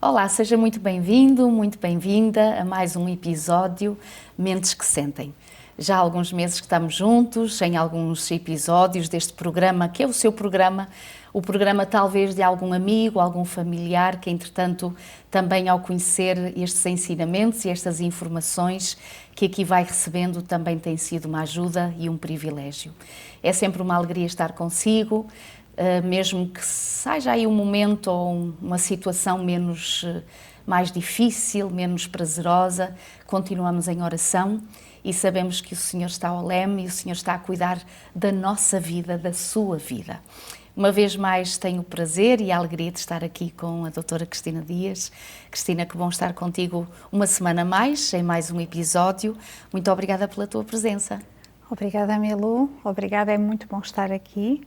Olá, seja muito bem-vindo, muito bem-vinda a mais um episódio Mentes que Sentem. Já há alguns meses que estamos juntos, em alguns episódios deste programa, que é o seu programa, o programa talvez de algum amigo, algum familiar, que entretanto também ao conhecer estes ensinamentos e estas informações que aqui vai recebendo também tem sido uma ajuda e um privilégio. É sempre uma alegria estar consigo, mesmo que seja aí um momento ou uma situação mais difícil, menos prazerosa, continuamos em oração e sabemos que o Senhor está ao leme e o Senhor está a cuidar da nossa vida, da sua vida. Uma vez mais tenho o prazer e a alegria de estar aqui com a doutora Cristina Dias. Cristina, que bom estar contigo uma semana a mais, em mais um episódio. Muito obrigada pela tua presença. Obrigada, Milu. Obrigada, é muito bom estar aqui.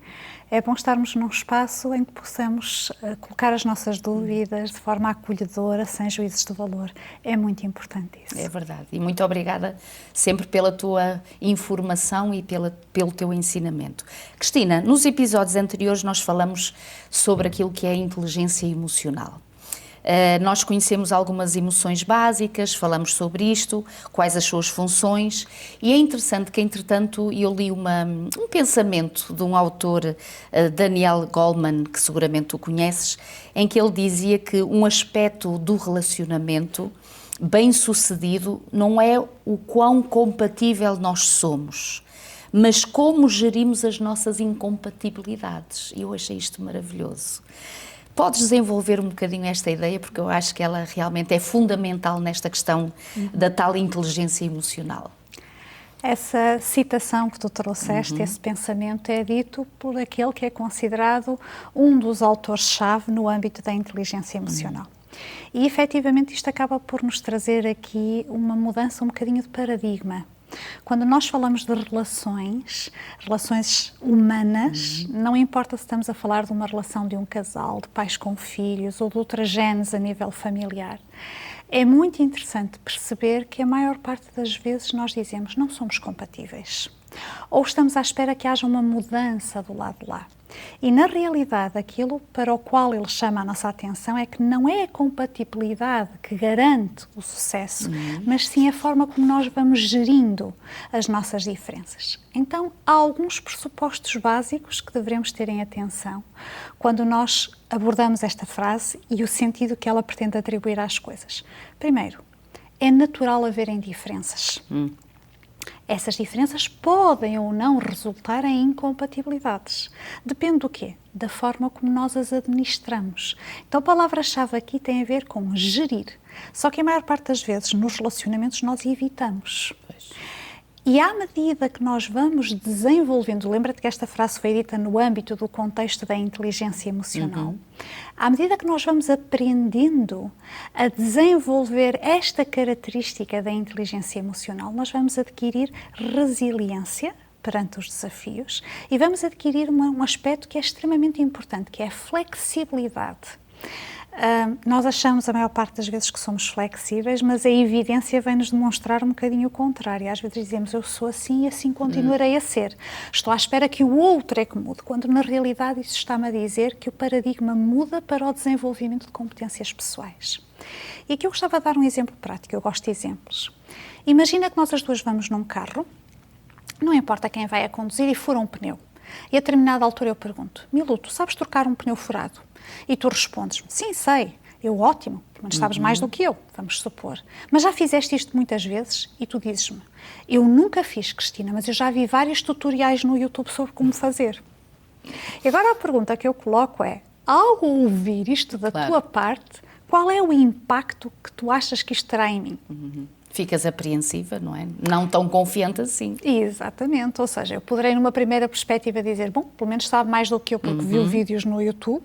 É bom estarmos num espaço em que possamos colocar as nossas dúvidas de forma acolhedora, sem juízos de valor. É muito importante isso. É verdade. E muito obrigada sempre pela tua informação e pelo teu ensinamento. Cristina, nos episódios anteriores nós falamos sobre aquilo que é a inteligência emocional. Nós conhecemos algumas emoções básicas, falamos sobre isto, quais as suas funções, e é interessante que, entretanto, eu li um pensamento de um autor, Daniel Goleman, que seguramente tu conheces, em que ele dizia que um aspecto do relacionamento bem-sucedido não é o quão compatível nós somos, mas como gerimos as nossas incompatibilidades. E eu achei isto maravilhoso. Podes desenvolver um bocadinho esta ideia, porque eu acho que ela realmente é fundamental nesta questão da tal inteligência emocional. Essa citação que tu trouxeste, esse pensamento, é dito por aquele que é considerado um dos autores-chave no âmbito da inteligência emocional. E, efetivamente, isto acaba por nos trazer aqui uma mudança um bocadinho de paradigma. Quando nós falamos de relações humanas, não importa se estamos a falar de uma relação de um casal, de pais com filhos ou de outras genes a nível familiar, é muito interessante perceber que a maior parte das vezes nós dizemos não somos compatíveis. Ou estamos à espera que haja uma mudança do lado de lá. E, na realidade, aquilo para o qual ele chama a nossa atenção é que não é a compatibilidade que garante o sucesso, mas sim a forma como nós vamos gerindo as nossas diferenças. Então, há alguns pressupostos básicos que devemos ter em atenção quando nós abordamos esta frase e o sentido que ela pretende atribuir às coisas. Primeiro, é natural haverem diferenças. Essas diferenças podem ou não resultar em incompatibilidades. Depende do quê? Da forma como nós as administramos. Então a palavra-chave aqui tem a ver com gerir. Só que a maior parte das vezes nos relacionamentos nós evitamos. E à medida que nós vamos desenvolvendo, lembra-te que esta frase foi dita no âmbito do contexto da inteligência emocional, à medida que nós vamos aprendendo a desenvolver esta característica da inteligência emocional, nós vamos adquirir resiliência perante os desafios e vamos adquirir um aspecto que é extremamente importante, que é a flexibilidade. Nós achamos a maior parte das vezes que somos flexíveis, mas a evidência vem-nos demonstrar um bocadinho o contrário. Às vezes dizemos, eu sou assim e assim continuarei a ser. Estou à espera que o outro é que mude, quando na realidade isso está-me a dizer que o paradigma muda para o desenvolvimento de competências pessoais. E aqui eu gostava de dar um exemplo prático, eu gosto de exemplos. Imagina que nós as duas vamos num carro, não importa quem vai a conduzir, e fura um pneu. E a determinada altura eu pergunto, Milu, tu sabes trocar um pneu furado? E tu respondes-me, sim, sei. Eu, ótimo, pelo menos sabes mais do que eu, vamos supor. Mas já fizeste isto muitas vezes? E tu dizes-me, eu nunca fiz, Cristina, mas eu já vi vários tutoriais no YouTube sobre como fazer. E agora a pergunta que eu coloco é, ao ouvir isto da tua parte, qual é o impacto que tu achas que isto terá em mim? Ficas apreensiva, não é? Não tão confiante assim. Exatamente, ou seja, eu poderei numa primeira perspectiva dizer, bom, pelo menos sabe mais do que eu porque viu vídeos no YouTube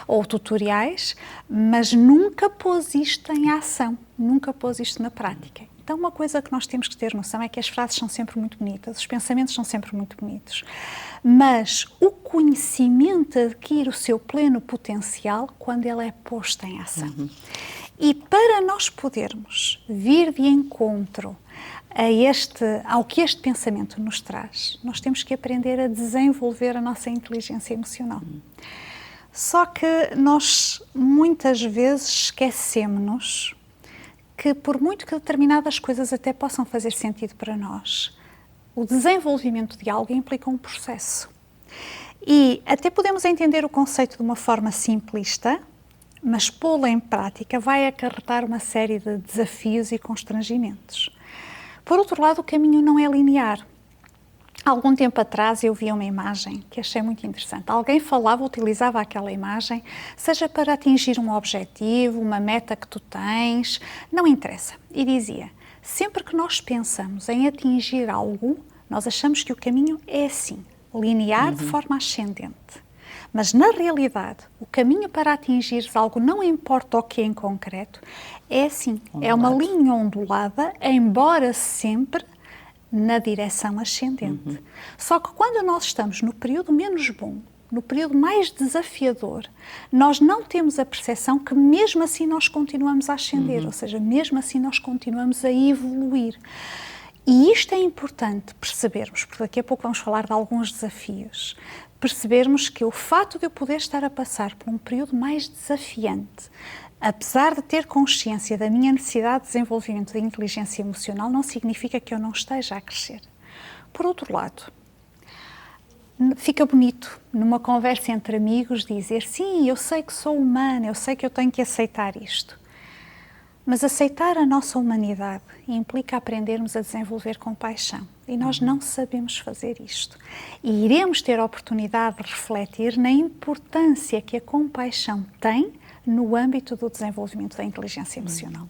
ou tutoriais, mas nunca pôs isto em ação, nunca pôs isto na prática. Então uma coisa que nós temos que ter noção é que as frases são sempre muito bonitas, os pensamentos são sempre muito bonitos, mas o conhecimento adquire o seu pleno potencial quando ele é posto em ação. E para nós podermos vir de encontro ao que este pensamento nos traz, nós temos que aprender a desenvolver a nossa inteligência emocional. Só que nós muitas vezes esquecemos que, por muito que determinadas coisas até possam fazer sentido para nós, o desenvolvimento de algo implica um processo. E até podemos entender o conceito de uma forma simplista, mas pô-lo em prática vai acarretar uma série de desafios e constrangimentos. Por outro lado, o caminho não é linear. Há algum tempo atrás eu vi uma imagem que achei muito interessante. Alguém falava, utilizava aquela imagem, seja para atingir um objetivo, uma meta que tu tens, não interessa. E dizia, sempre que nós pensamos em atingir algo, nós achamos que o caminho é assim, linear de forma ascendente. Mas, na realidade, o caminho para atingires algo, não importa o que em concreto, é assim, é uma linha ondulada, embora sempre na direção ascendente. Só que quando nós estamos no período menos bom, no período mais desafiador, nós não temos a percepção que mesmo assim nós continuamos a ascender, ou seja, mesmo assim nós continuamos a evoluir. E isto é importante percebermos, porque daqui a pouco vamos falar de alguns desafios, percebermos que o fato de eu poder estar a passar por um período mais desafiante, apesar de ter consciência da minha necessidade de desenvolvimento da inteligência emocional, não significa que eu não esteja a crescer. Por outro lado, fica bonito numa conversa entre amigos dizer sim, eu sei que sou humana, eu sei que eu tenho que aceitar isto. Mas aceitar a nossa humanidade implica aprendermos a desenvolver compaixão. E nós não sabemos fazer isto. E iremos ter a oportunidade de refletir na importância que a compaixão tem no âmbito do desenvolvimento da inteligência emocional.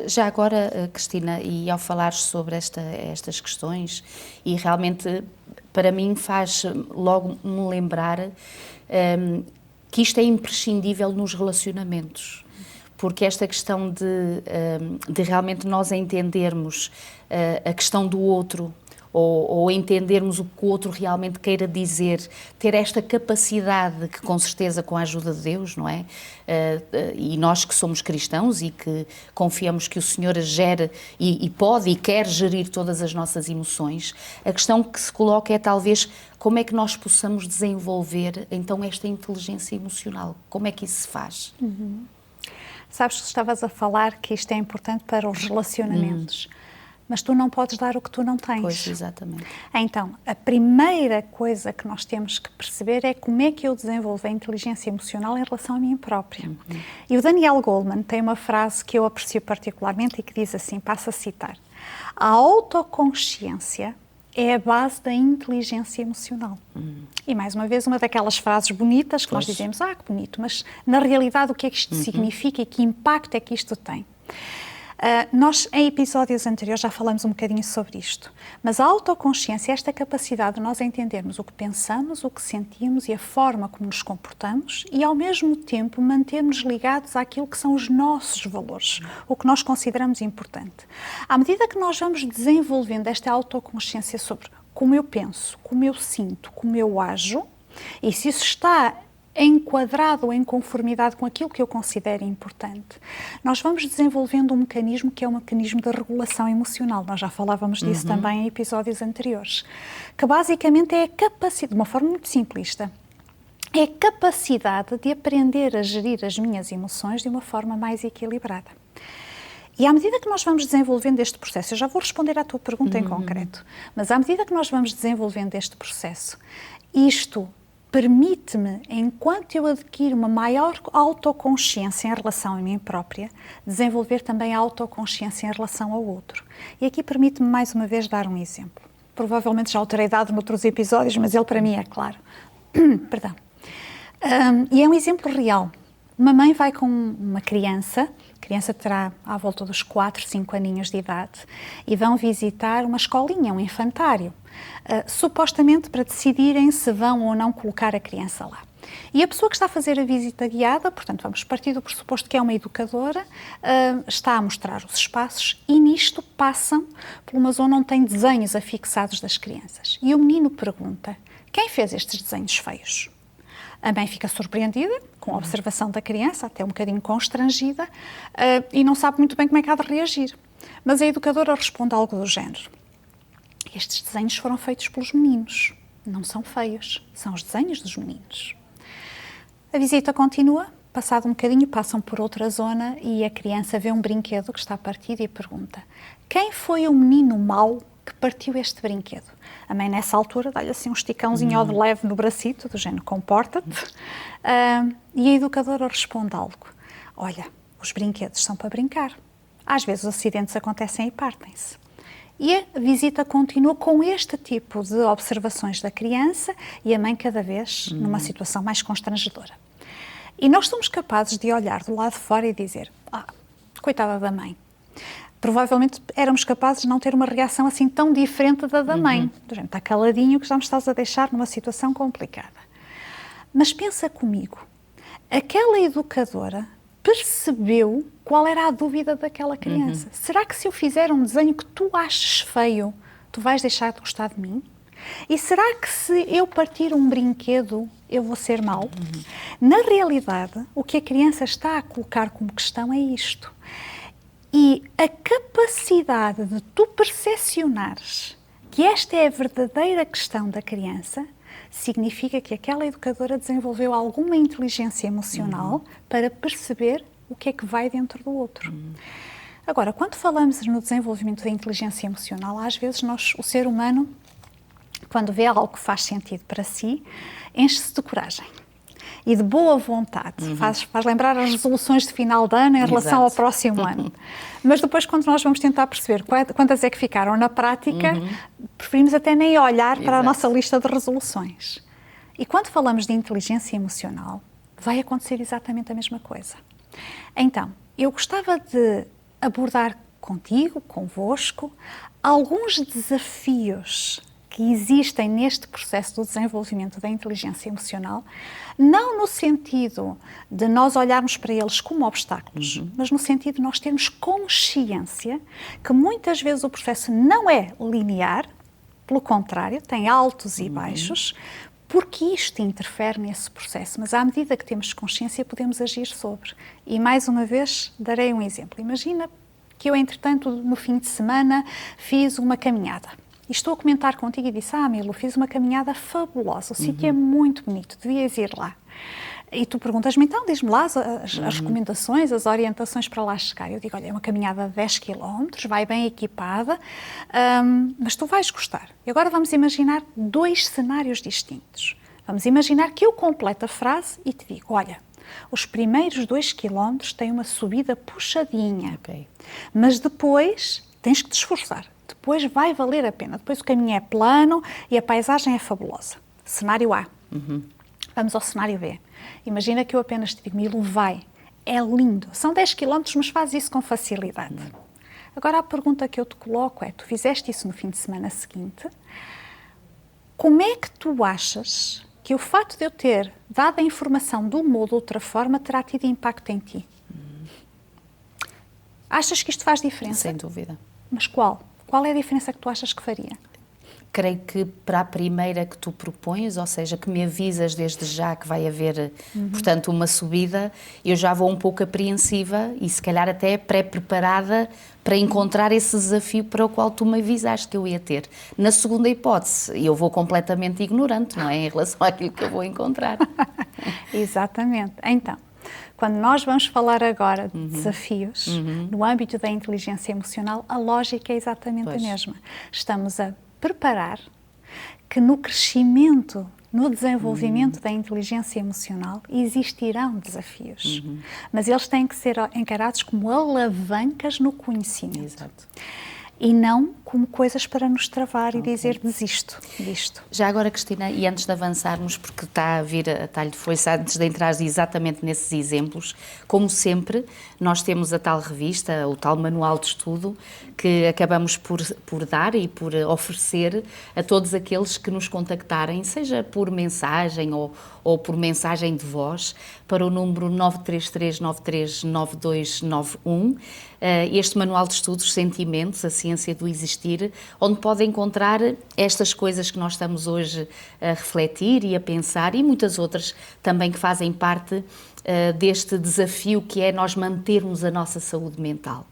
Já agora, Cristina, e ao falar sobre estas questões, e realmente para mim faz logo me lembrar que isto é imprescindível nos relacionamentos. Porque esta questão de realmente nós entendermos a questão do outro, ou entendermos o que o outro realmente queira dizer, ter esta capacidade que com certeza com a ajuda de Deus, não é? E nós que somos cristãos e que confiamos que o Senhor gere e pode e quer gerir todas as nossas emoções, a questão que se coloca é talvez como é que nós possamos desenvolver então esta inteligência emocional, como é que isso se faz? Sabes que estavas a falar que isto é importante para os relacionamentos, mas tu não podes dar o que tu não tens. Pois, exatamente. Então, a primeira coisa que nós temos que perceber é como é que eu desenvolvo a inteligência emocional em relação a mim própria. E o Daniel Goleman tem uma frase que eu aprecio particularmente e que diz assim, passo a citar, a autoconsciência é a base da inteligência emocional. E, mais uma vez, uma daquelas frases bonitas que nós dizemos, que bonito, mas, na realidade, o que é que isto significa e que impacto é que isto tem? Nós, em episódios anteriores, já falamos um bocadinho sobre isto, mas a autoconsciência é esta capacidade de nós entendermos o que pensamos, o que sentimos e a forma como nos comportamos e, ao mesmo tempo, mantermos ligados àquilo que são os nossos valores, o que nós consideramos importante. À medida que nós vamos desenvolvendo esta autoconsciência sobre como eu penso, como eu sinto, como eu ajo, e se isso está enquadrado ou em conformidade com aquilo que eu considero importante, nós vamos desenvolvendo um mecanismo que é um mecanismo de regulação emocional. Nós já falávamos disso também em episódios anteriores, que basicamente é a capacidade, de uma forma muito simplista, é a capacidade de aprender a gerir as minhas emoções de uma forma mais equilibrada. E à medida que nós vamos desenvolvendo este processo, eu já vou responder à tua pergunta em concreto, mas à medida que nós vamos desenvolvendo este processo, isto permite-me, enquanto eu adquiro uma maior autoconsciência em relação a mim própria, desenvolver também a autoconsciência em relação ao outro. E aqui permite-me mais uma vez dar um exemplo. Provavelmente já o terei dado noutros episódios, mas ele para mim é claro. Perdão. E é um exemplo real. Uma mãe vai com uma criança, a criança terá à volta dos 4, 5 aninhos de idade, e vão visitar uma escolinha, um infantário, supostamente para decidirem se vão ou não colocar a criança lá. E a pessoa que está a fazer a visita guiada, portanto vamos partir do pressuposto que é uma educadora, está a mostrar os espaços e nisto passam por uma zona onde tem desenhos afixados das crianças. E o menino pergunta, quem fez estes desenhos feios? A mãe fica surpreendida com a observação da criança, até um bocadinho constrangida, e não sabe muito bem como é que há de reagir. Mas a educadora responde algo do género. Estes desenhos foram feitos pelos meninos, não são feios, são os desenhos dos meninos. A visita continua, passado um bocadinho passam por outra zona e a criança vê um brinquedo que está partido e pergunta: quem foi o menino mau que partiu este brinquedo? A mãe nessa altura dá-lhe assim um esticãozinho ao de leve no bracito, do género comporta-te, e a educadora responde algo: olha, os brinquedos são para brincar, às vezes os acidentes acontecem e partem-se. E a visita continua com este tipo de observações da criança e a mãe cada vez numa situação mais constrangedora. E nós somos capazes de olhar do lado de fora e dizer: coitada da mãe. Provavelmente éramos capazes de não ter uma reação assim tão diferente da mãe. Do género, está caladinho que já me estás a deixar numa situação complicada. Mas pensa comigo, aquela educadora percebeu qual era a dúvida daquela criança. Será que se eu fizer um desenho que tu aches feio, tu vais deixar de gostar de mim? E será que se eu partir um brinquedo, eu vou ser mau? Na realidade, o que a criança está a colocar como questão é isto. E a capacidade de tu percepcionares que esta é a verdadeira questão da criança significa que aquela educadora desenvolveu alguma inteligência emocional para perceber o que é que vai dentro do outro. Agora, quando falamos no desenvolvimento da inteligência emocional, às vezes o ser humano, quando vê algo que faz sentido para si, enche-se de coragem e de boa vontade. Faz lembrar as resoluções de final de ano em relação ao próximo ano. Mas depois, quando nós vamos tentar perceber quantas é que ficaram na prática, preferimos até nem olhar para a nossa lista de resoluções. E quando falamos de inteligência emocional, vai acontecer exatamente a mesma coisa. Então, eu gostava de abordar contigo, convosco, alguns desafios que existem neste processo do desenvolvimento da inteligência emocional, não no sentido de nós olharmos para eles como obstáculos, mas no sentido de nós termos consciência que muitas vezes o processo não é linear, pelo contrário, tem altos e baixos, porque isto interfere nesse processo, mas à medida que temos consciência podemos agir sobre. E mais uma vez darei um exemplo. Imagina que eu, entretanto, no fim de semana fiz uma caminhada. E estou a comentar contigo e disse: Milu, fiz uma caminhada fabulosa, o sítio é muito bonito, devias ir lá. E tu perguntas-me, então, diz-me lá as recomendações, as orientações para lá chegar. Eu digo: olha, é uma caminhada de 10 km, vai bem equipada, mas tu vais gostar. E agora vamos imaginar dois cenários distintos. Vamos imaginar que eu completo a frase e te digo: olha, os primeiros 2 km têm uma subida puxadinha, mas depois tens que te esforçar. Depois vai valer a pena. Depois o caminho é plano e a paisagem é fabulosa. Cenário A. Vamos ao cenário B. Imagina que eu apenas te digo: Milu, vai. É lindo. São 10 km, mas faz isso com facilidade. Agora a pergunta que eu te coloco é: tu fizeste isso no fim de semana seguinte, como é que tu achas que o facto de eu ter dado a informação de uma ou de outra forma terá tido impacto em ti? Achas que isto faz diferença? Sem dúvida. Mas qual? Qual é a diferença que tu achas que faria? Creio que para a primeira que tu propões, ou seja, que me avisas desde já que vai haver, portanto, uma subida, eu já vou um pouco apreensiva e se calhar até pré-preparada para encontrar esse desafio para o qual tu me avisaste que eu ia ter. Na segunda hipótese, eu vou completamente ignorante, não é? Em relação àquilo que eu vou encontrar. Exatamente. Então, quando nós vamos falar agora de desafios no âmbito da inteligência emocional, a lógica é exatamente a mesma. Estamos a preparar que no crescimento, no desenvolvimento da inteligência emocional, existirão desafios. Mas eles têm que ser encarados como alavancas no conhecimento. Exato. E não como coisas para nos travar e dizer desisto disto. Já agora, Cristina, e antes de avançarmos, porque está a vir a talho de foice, antes de entrar exatamente nesses exemplos, como sempre, nós temos a tal revista, o tal manual de estudo, que acabamos por dar e por oferecer a todos aqueles que nos contactarem, seja por mensagem ou por mensagem de voz, para o número 933939291. Este manual de estudos, Sentimentos, a ciência do existir, onde pode encontrar estas coisas que nós estamos hoje a refletir e a pensar, e muitas outras também que fazem parte deste desafio que é nós mantermos a nossa saúde mental.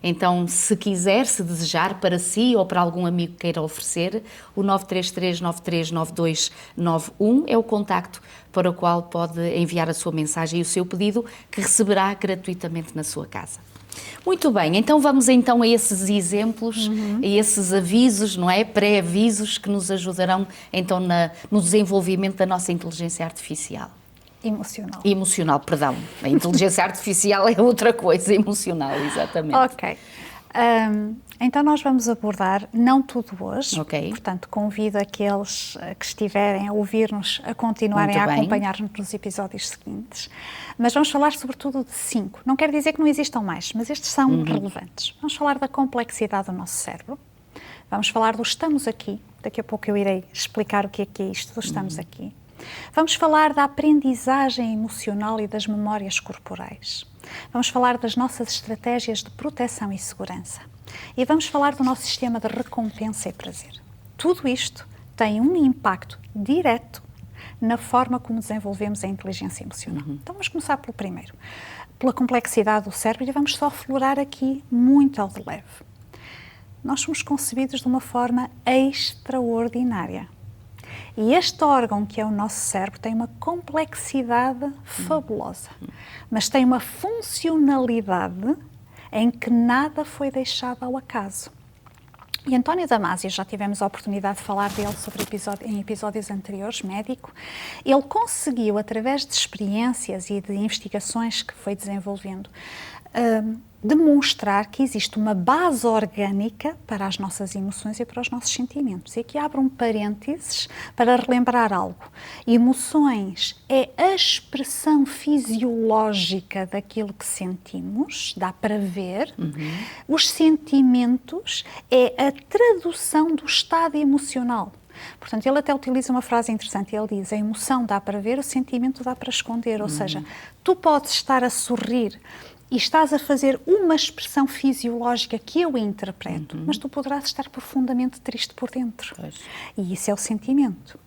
Então, se quiser, se desejar, para si ou para algum amigo que queira oferecer, o 933-939291 é o contacto para o qual pode enviar a sua mensagem e o seu pedido, que receberá gratuitamente na sua casa. Muito bem, então vamos então a esses exemplos, a esses avisos, não é? Pré-avisos que nos ajudarão então no desenvolvimento da nossa inteligência artificial. Emocional, perdão. A inteligência artificial é outra coisa, emocional, exatamente. Ok. Então nós vamos abordar, não tudo hoje, portanto convido aqueles que estiverem a ouvir-nos a continuarem a acompanhar-nos nos episódios seguintes, mas vamos falar sobretudo de 5. Não quer dizer que não existam mais, mas estes são relevantes. Vamos falar da complexidade do nosso cérebro, vamos falar do estamos aqui, daqui a pouco eu irei explicar o que é isto do estamos aqui. Vamos falar da aprendizagem emocional e das memórias corporais. Vamos falar das nossas estratégias de proteção e segurança. E vamos falar do nosso sistema de recompensa e prazer. Tudo isto tem um impacto direto na forma como desenvolvemos a inteligência emocional. Então vamos começar pelo primeiro, pela complexidade do cérebro, e vamos só aflorar aqui muito ao de leve. Nós somos concebidos de uma forma extraordinária. E este órgão, que é o nosso cérebro, tem uma complexidade fabulosa, mas tem uma funcionalidade em que nada foi deixado ao acaso. E António Damasio, já tivemos a oportunidade de falar dele em episódios anteriores, médico, ele conseguiu, através de experiências e de investigações que foi desenvolvendo, demonstrar que existe uma base orgânica para as nossas emoções e para os nossos sentimentos. E aqui abro um parênteses para relembrar algo. Emoções é a expressão fisiológica daquilo que sentimos, dá para ver. Os sentimentos é a tradução do estado emocional. Portanto, ele até utiliza uma frase interessante, ele diz: a emoção dá para ver, o sentimento dá para esconder. Ou seja, tu podes estar a sorrir e estás a fazer uma expressão fisiológica que eu interpreto, mas tu poderás estar profundamente triste por dentro. E isso é o sentimento.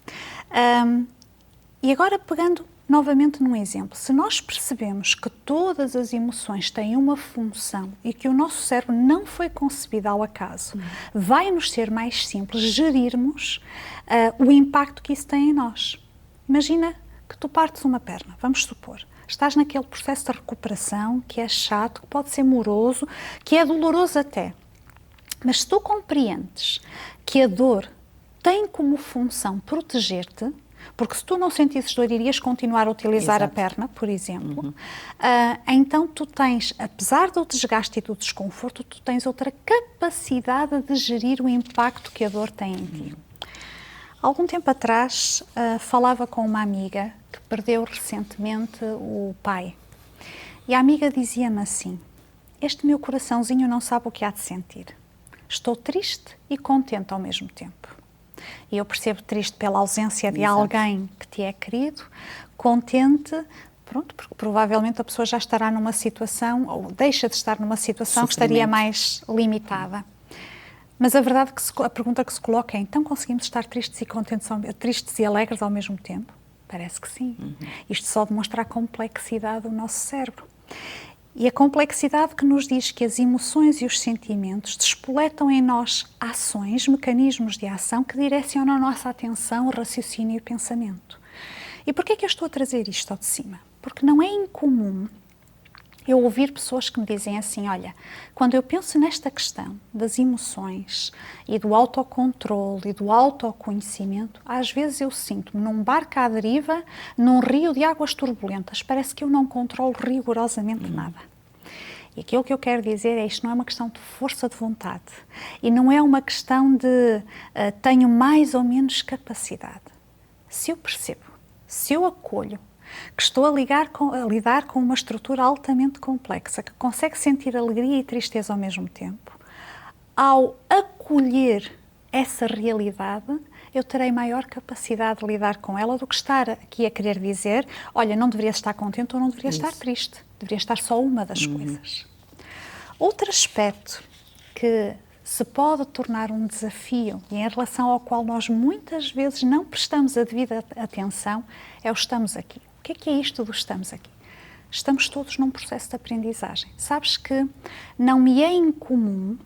E agora, pegando novamente num exemplo, se nós percebemos que todas as emoções têm uma função e que o nosso cérebro não foi concebido ao acaso, vai-nos ser mais simples gerirmos o impacto que isso tem em nós. Imagina que tu partes uma perna, vamos supor. Estás naquele processo de recuperação que é chato, que pode ser moroso, que é doloroso até. Mas se tu compreendes que a dor tem como função proteger-te, porque se tu não sentisses dor, irias continuar a utilizar a perna, por exemplo, então tu tens, apesar do desgaste e do desconforto, tu tens outra capacidade de gerir o impacto que a dor tem em ti. Algum tempo atrás, falava com uma amiga que perdeu recentemente o pai. E a amiga dizia-me assim: este meu coraçãozinho não sabe o que há de sentir. Estou triste e contente ao mesmo tempo. E eu percebo triste pela ausência de alguém que te é querido, contente, pronto, porque provavelmente a pessoa já estará numa situação, ou deixa de estar numa situação que estaria mais limitada. Mas a verdade é que a pergunta que se coloca é: então conseguimos estar tristes e contentes, tristes e alegres ao mesmo tempo? Parece que sim. Isto só demonstra a complexidade do nosso cérebro. E a complexidade que nos diz que as emoções e os sentimentos despoletam em nós ações, mecanismos de ação que direcionam a nossa atenção, raciocínio e pensamento. E porquê é que eu estou a trazer isto ao de cima? Porque não é incomum eu ouvir pessoas que me dizem assim: olha, quando eu penso nesta questão das emoções e do autocontrole e do autoconhecimento, às vezes eu sinto-me num barco à deriva, num rio de águas turbulentas, parece que eu não controlo rigorosamente nada. E aquilo que eu quero dizer é: isto não é uma questão de força de vontade e não é uma questão de tenho mais ou menos capacidade. Se eu percebo, se eu acolho que estou a lidar com uma estrutura altamente complexa, que consegue sentir alegria e tristeza ao mesmo tempo, ao acolher essa realidade, eu terei maior capacidade de lidar com ela do que estar aqui a querer dizer: olha, não deverias estar contente ou não deverias estar triste, deveria estar só uma das coisas. Outro aspecto que se pode tornar um desafio e em relação ao qual nós muitas vezes não prestamos a devida atenção é o estamos aqui. O que é isto do estamos aqui? Estamos todos num processo de aprendizagem. Sabes que não me é incomum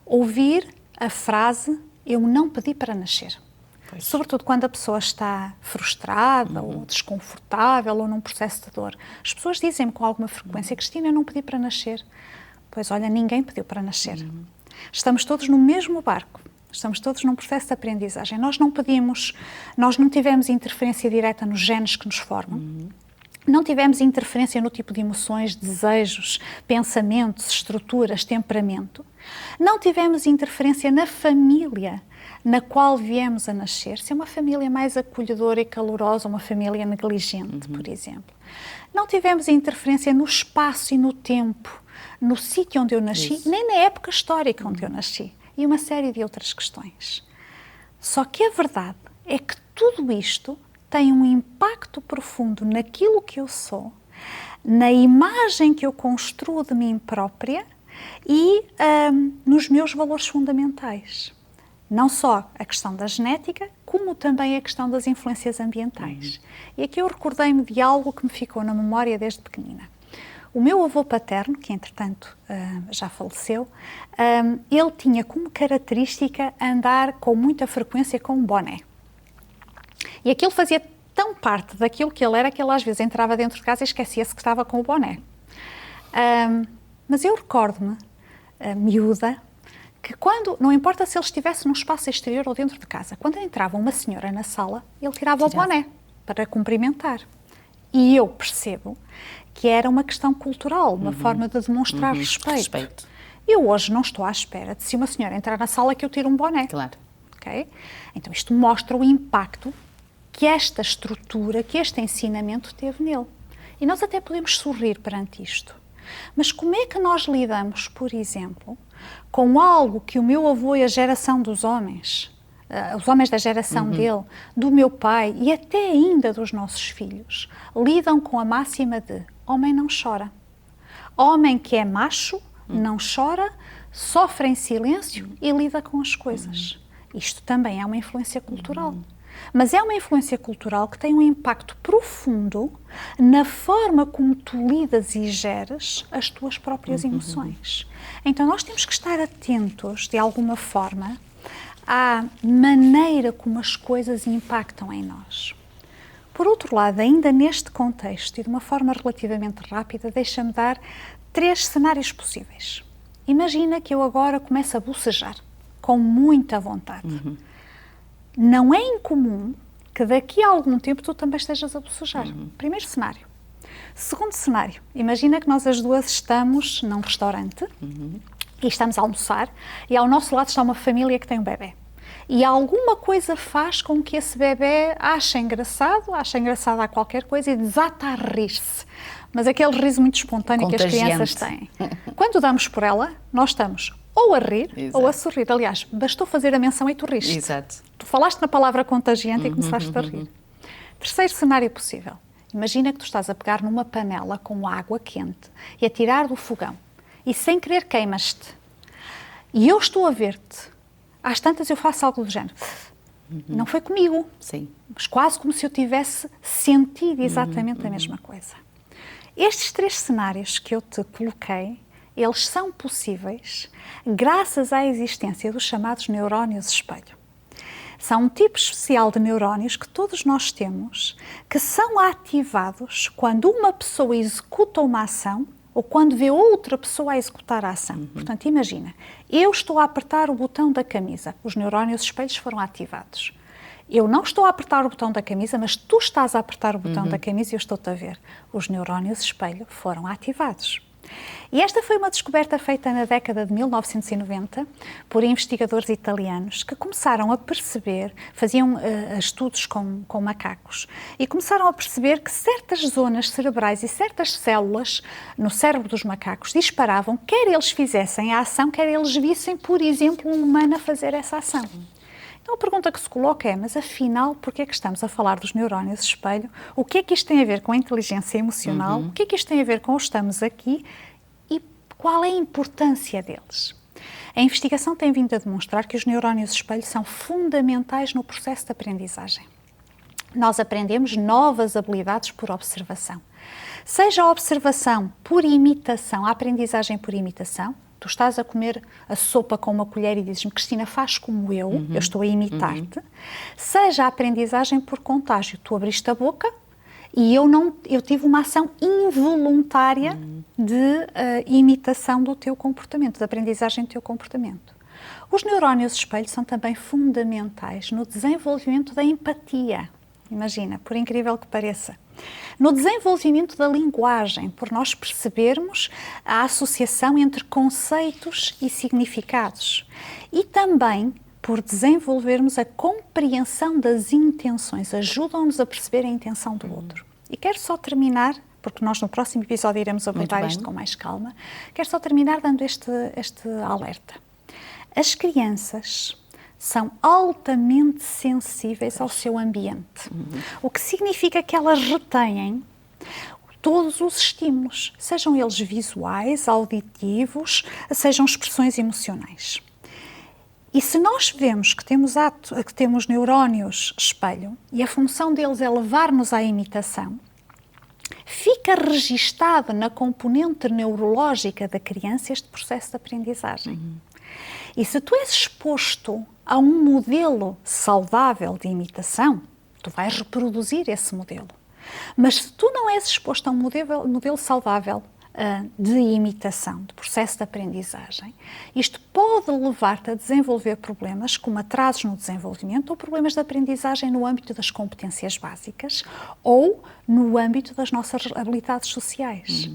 ouvir a frase "eu não pedi para nascer". Pois. Sobretudo quando a pessoa está frustrada ou desconfortável ou num processo de dor. As pessoas dizem-me com alguma frequência: Cristina, eu não pedi para nascer. Pois olha, ninguém pediu para nascer. Estamos todos no mesmo barco. Estamos todos num processo de aprendizagem. Nós não pedimos, nós não tivemos interferência direta nos genes que nos formam. Não tivemos interferência no tipo de emoções, desejos, pensamentos, estruturas, temperamento. Não tivemos interferência na família na qual viemos a nascer. Se é uma família mais acolhedora e calorosa, uma família negligente, por exemplo. Não tivemos interferência no espaço e no tempo, no sítio onde eu nasci, nem na época histórica onde eu nasci. E uma série de outras questões. Só que a verdade é que tudo isto tem um impacto profundo naquilo que eu sou, na imagem que eu construo de mim própria e nos meus valores fundamentais. Não só a questão da genética, como também a questão das influências ambientais. E aqui eu recordei-me de algo que me ficou na memória desde pequenina. O meu avô paterno, que entretanto já faleceu, ele tinha como característica andar com muita frequência com um boné. E aquilo fazia tão parte daquilo que ele era que ele às vezes entrava dentro de casa e esquecia-se que estava com o boné. Mas eu recordo-me, miúda, que quando, não importa se ele estivesse num espaço exterior ou dentro de casa, quando entrava uma senhora na sala, ele tirava o boné para cumprimentar. E eu percebo que era uma questão cultural, uma forma de demonstrar respeito. Eu hoje não estou à espera de, se uma senhora entrar na sala, que eu tire um boné. Claro. Okay? Então isto mostra o impacto que esta estrutura, que este ensinamento teve nele. E nós até podemos sorrir perante isto. Mas como é que nós lidamos, por exemplo, com algo que o meu avô e a geração dos homens, os homens da geração dele, do meu pai e até ainda dos nossos filhos, lidam com a máxima de homem não chora. Homem que é macho não chora, sofre em silêncio e lida com as coisas. Isto também é uma influência cultural. Mas é uma influência cultural que tem um impacto profundo na forma como tu lidas e geres as tuas próprias emoções. Então nós temos que estar atentos, de alguma forma, à maneira como as coisas impactam em nós. Por outro lado, ainda neste contexto e de uma forma relativamente rápida, deixa-me dar 3 cenários possíveis. Imagina que eu agora começo a bocejar, com muita vontade. Não é incomum que daqui a algum tempo tu também estejas a bocejar. Primeiro cenário. Segundo cenário, imagina que nós as duas estamos num restaurante e estamos a almoçar e ao nosso lado está uma família que tem um bebê. E alguma coisa faz com que esse bebê ache engraçada a qualquer coisa e desata a rir-se. Mas aquele riso muito espontâneo que as crianças têm. Quando damos por ela, nós estamos ou a rir ou a sorrir. Aliás, bastou fazer a menção e tu riste. Exato. Tu falaste na palavra contagiante e começaste a rir. Terceiro cenário possível. Imagina que tu estás a pegar numa panela com água quente e a tirar do fogão e sem querer queimas-te. E eu estou a ver-te. Às tantas eu faço algo do género. Não foi comigo. Sim. Mas quase como se eu tivesse sentido exatamente a mesma coisa. Estes 3 cenários que eu te coloquei, eles são possíveis graças à existência dos chamados neurónios espelho. São um tipo especial de neurónios que todos nós temos, que são ativados quando uma pessoa executa uma ação ou quando vê outra pessoa a executar a ação. Portanto, imagina, eu estou a apertar o botão da camisa, os neurónios espelhos foram ativados. Eu não estou a apertar o botão da camisa, mas tu estás a apertar o botão da camisa e eu estou-te a ver. Os neurónios espelho foram ativados. E esta foi uma descoberta feita na década de 1990 por investigadores italianos que começaram a perceber, faziam estudos com macacos, e começaram a perceber que certas zonas cerebrais e certas células no cérebro dos macacos disparavam, quer eles fizessem a ação, quer eles vissem, por exemplo, um humano a fazer essa ação. Então a pergunta que se coloca é, mas afinal, porquê é que estamos a falar dos neurónios espelho? O que é que isto tem a ver com a inteligência emocional? O que é que isto tem a ver com o estamos aqui? E qual é a importância deles? A investigação tem vindo a demonstrar que os neurónios espelho são fundamentais no processo de aprendizagem. Nós aprendemos novas habilidades por observação. Seja a observação por imitação, a aprendizagem por imitação. Tu estás a comer a sopa com uma colher e dizes-me, Cristina, faz como eu estou a imitar-te. Seja a aprendizagem por contágio. Tu abriste a boca e eu tive uma ação involuntária de imitação do teu comportamento, de aprendizagem do teu comportamento. Os neurónios espelho são também fundamentais no desenvolvimento da empatia. Imagina, por incrível que pareça. No desenvolvimento da linguagem, por nós percebermos a associação entre conceitos e significados. E também por desenvolvermos a compreensão das intenções, ajudam-nos a perceber a intenção do outro. E quero só terminar, porque nós no próximo episódio iremos abordar isto com mais calma, quero só terminar dando este alerta. As crianças são altamente sensíveis ao seu ambiente, o que significa que elas retêm todos os estímulos, sejam eles visuais, auditivos, sejam expressões emocionais. E se nós vemos que temos neurónios espelho e a função deles é levar-nos à imitação, fica registado na componente neurológica da criança este processo de aprendizagem. E se tu és exposto a um modelo saudável de imitação, tu vais reproduzir esse modelo. Mas se tu não és exposto a um modelo saudável de imitação, de processo de aprendizagem, isto pode levar-te a desenvolver problemas como atrasos no desenvolvimento ou problemas de aprendizagem no âmbito das competências básicas ou no âmbito das nossas habilidades sociais.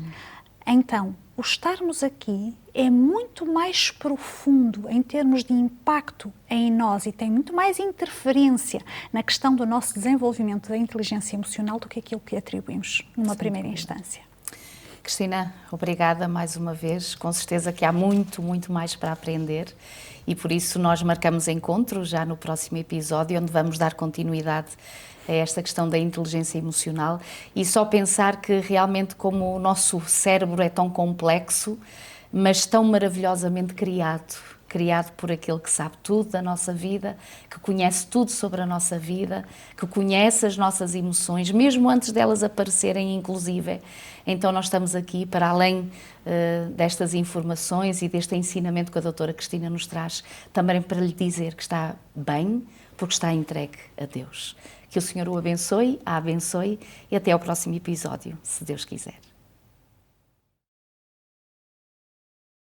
Então, o estarmos aqui é muito mais profundo em termos de impacto em nós e tem muito mais interferência na questão do nosso desenvolvimento da inteligência emocional do que aquilo que atribuímos numa primeira instância. Cristina, obrigada mais uma vez. Com certeza que há muito, muito mais para aprender e por isso nós marcamos encontro já no próximo episódio, onde vamos dar continuidade a esta questão da inteligência emocional e só pensar que realmente como o nosso cérebro é tão complexo, mas tão maravilhosamente criado por aquele que sabe tudo da nossa vida, que conhece tudo sobre a nossa vida, que conhece as nossas emoções, mesmo antes delas aparecerem, inclusive. Então nós estamos aqui para além destas informações e deste ensinamento que a doutora Cristina nos traz, também para lhe dizer que está bem, porque está entregue a Deus. Que o Senhor o abençoe, a abençoe e até ao próximo episódio, se Deus quiser.